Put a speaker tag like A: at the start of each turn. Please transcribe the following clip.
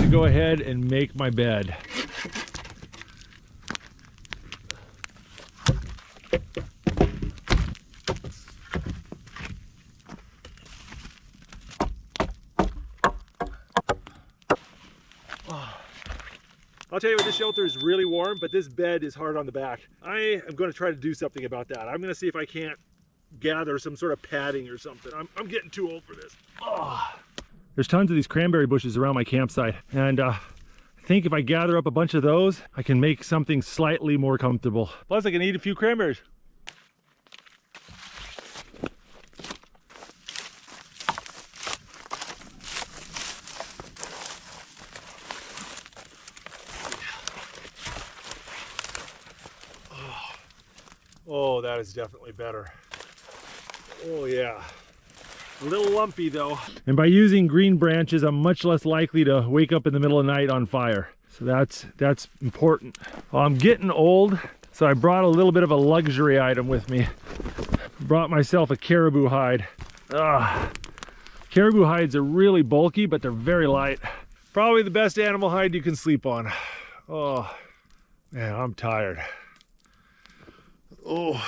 A: to go ahead and make my bed. I'll tell you what, this shelter is really warm, but this bed is hard on the back. I am going to try to do something about that. I'm going to see if I can't gather some sort of padding or something. I'm getting too old for this. Oh. There's tons of these cranberry bushes around my campsite, and I think if I gather up a bunch of those, I can make something slightly more comfortable. Plus, I can eat a few cranberries. Oh, that is definitely better. Oh yeah. A little lumpy though. And by using green branches, I'm much less likely to wake up in the middle of the night on fire. So that's important. Well, I'm getting old, so I brought a little bit of a luxury item with me. Brought myself a caribou hide. Caribou hides are really bulky, but they're very light. Probably the best animal hide you can sleep on. Oh, man, I'm tired. Oh,